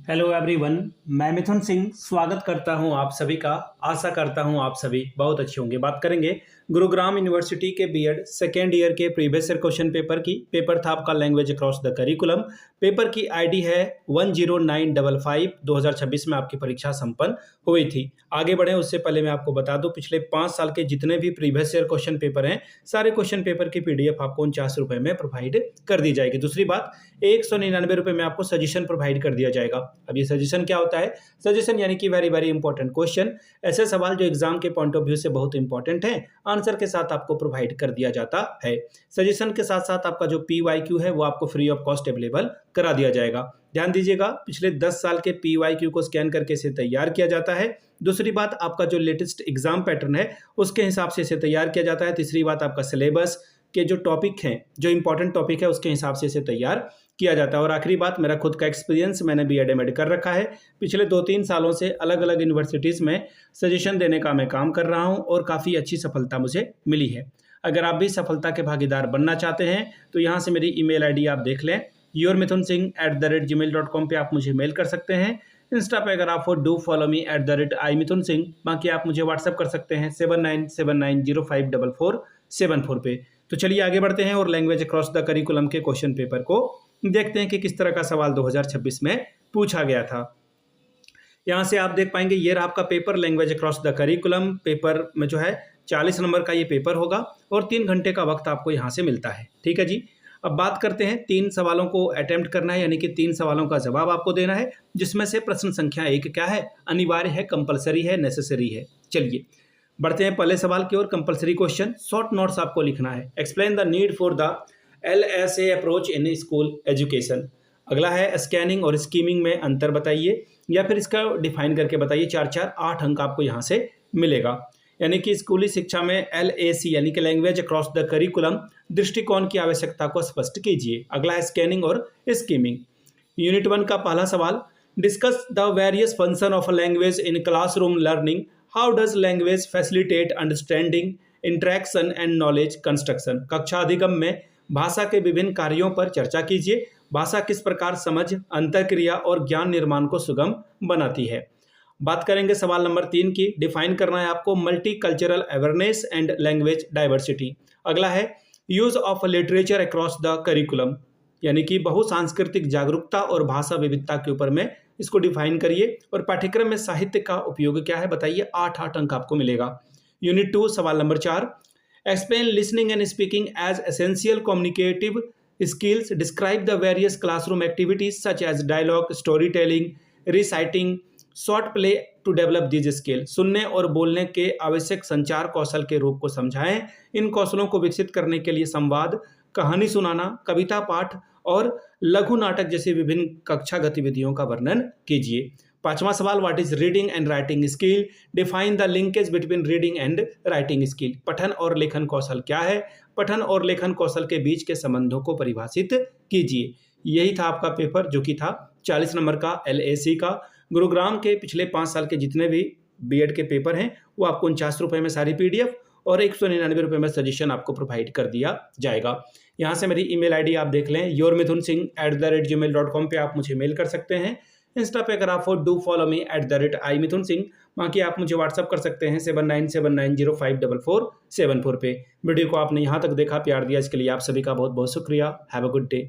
Hello everyone. मैं मिथुन सिंह स्वागत करता हूं आप सभी का। आशा करता हूं आप सभी बहुत अच्छे होंगे। बात करेंगे गुरुग्राम यूनिवर्सिटी के बीएड सेकेंड ईयर के प्रीवियस ईयर क्वेश्चन पेपर की। पेपर था आपका language across the curriculum. Paper की आईडी है 10955। 2026 में आपकी परीक्षा संपन्न हुई थी। आगे बढ़े उससे पहले मैं आपको बता दूं, पिछले 5 साल के जितने भी प्रीवियस ईयर क्वेश्चन पेपर हैं, सारे क्वेश्चन पेपर की पीडीएफ आपको 49 रुपए में प्रोवाइड कर दी जाएगी। दूसरी बात, 199 रुपए में आपको सजेशन प्रोवाइड कर दिया जाएगा। अब ये सजेशन क्या होता है? सजेशन यानी कि वेरी वेरी इंपॉर्टेंट क्वेश्चन, ऐसे सवाल जो एग्जाम के पॉइंट ऑफ व्यू से बहुत इंपॉर्टेंट है, आंसर के साथ आपको प्रोवाइड कर दिया जाता है। सजेशन के साथ साथ आपका जो पीवाईक्यू है वो आपको फ्री ऑफ कॉस्ट अवेलेबल करा दिया जाएगा। ध्यान दीजिएगा, पिछले 10 साल के पीवाईक्यू को स्कैन करके इसे तैयार किया जाता है। दूसरी बात, आपका जो लेटेस्ट एग्जाम पैटर्न है उसके हिसाब से इसे तैयार किया जाता है। तीसरी बात, आपका सिलेबस के जो टॉपिक हैं, जो इंपॉर्टेंट टॉपिक है उसके हिसाब से इसे तैयार किया जाता है। और आखिरी बात, मेरा खुद का एक्सपीरियंस, मैंने बीएड एमएड कर रखा है। पिछले 2-3 सालों से अलग अलग यूनिवर्सिटीज़ में सजेशन देने का मैं काम कर रहा हूं और काफ़ी अच्छी सफलता मुझे मिली है। अगर आप भी सफलता के भागीदार बनना चाहते हैं तो यहाँ से मेरी ईमेल आईडी आप देख लें, yourmithunSingh@gmail.com पे आप मुझे मेल कर सकते हैं। इंस्टा पे अगर आप डू फॉलो मी @iMithunSingh। बाकी आप मुझे व्हाट्सअप कर सकते हैं 7979054474 पे। तो चलिए आगे बढ़ते हैं और लैंग्वेज अक्रॉस द करिकुलम के क्वेश्चन पेपर को देखते हैं कि किस तरह का सवाल 2026 में पूछा गया था। यहाँ से आप देख पाएंगे, ये रहा आपका paper language across the curriculum. Paper में जो है 40 नंबर का ये पेपर होगा और 3 घंटे का वक्त आपको यहाँ से मिलता है। ठीक है जी। अब बात करते हैं, 3 सवालों को अटेम्प्ट करना है, यानी कि 3 सवालों का जवाब आपको देना है, जिसमें से प्रश्न संख्या 1 क्या है? अनिवार्य है, कंपलसरी है, नेसेसरी है। चलिए बढ़ते हैं पहले सवाल की ओर। कंपलसरी क्वेश्चन, शॉर्ट नोट्स आपको लिखना है। Explain the need for the LSA approach in school education. अगला है स्कैनिंग और स्कीमिंग में अंतर बताइए, या फिर इसका डिफाइन करके बताइए। 4-4 8 अंक आपको यहाँ से मिलेगा। यानी कि स्कूली शिक्षा में LAC यानी कि लैंग्वेज अक्रॉस द करिकुलम दृष्टिकोण की आवश्यकता को स्पष्ट कीजिए। अगला है स्कैनिंग और स्कीमिंग। यूनिट 1 का पहला सवाल, discuss the various function of language in classroom learning. How does language facilitate understanding, interaction and knowledge construction. कक्षा अधिगम में भाषा के विभिन्न कार्यों पर चर्चा कीजिए। भाषा किस प्रकार समझ, अंतःक्रिया और ज्ञान निर्माण को सुगम बनाती है। बात करेंगे सवाल नंबर 3 की। डिफाइन करना है आपको multi cultural awareness and language diversity. अगला है use of literature across the curriculum, यानी कि बहुसांस्कृतिक जागरूकता और भाषा विविधता के ऊपर में इसको डिफाइन करिए। और पाठ्यक्रम में साहित्य का उपयोग क्या है बताइए। 8-8 अंक आपको मिलेगा। यूनिट 2 सवाल नंबर 4, explain listening and speaking as essential communicative skills. Describe the various classroom activities such as dialogue, storytelling, reciting, short play to develop these skills. सुनने और बोलने के आवश्यक संचार कौशल के रूप को समझाएं। इन कौशलों को विकसित करने के लिए संवाद, कहानी सुनाना, कविता पाठ और लघु नाटक जैसी विभिन्न कक्षा गतिविधियों का वर्णन कीजिए। 5वां सवाल, what is reading and writing skill. Define the linkage between reading and writing skill. पठन और लेखन कौशल क्या है? पठन और लेखन कौशल के बीच के संबंधों को परिभाषित कीजिए। यही था आपका पेपर, जो कि था 40 नंबर का LAC का। गुरुग्राम के पिछले 5 साल के जितने भी बीएड के पेपर हैं वो आपको 49 रुपये में सारी PDF और 199 रुपये में सजेशन आपको प्रोवाइड कर दिया जाएगा। यहाँ से मेरी ईमेल आईडी आप देख लें, yourmithunSingh@gmail.com पे आप मुझे मेल कर सकते हैं। इंस्टा पे अगर आप डू फॉलो मी @iMithunSingh। बाकी आप मुझे व्हाट्सअप कर सकते हैं 7979054474 पे। वीडियो को आपने यहाँ तक देखा, प्यार दिया, इसके लिए आप सभी का बहुत बहुत शुक्रिया। Have a good day.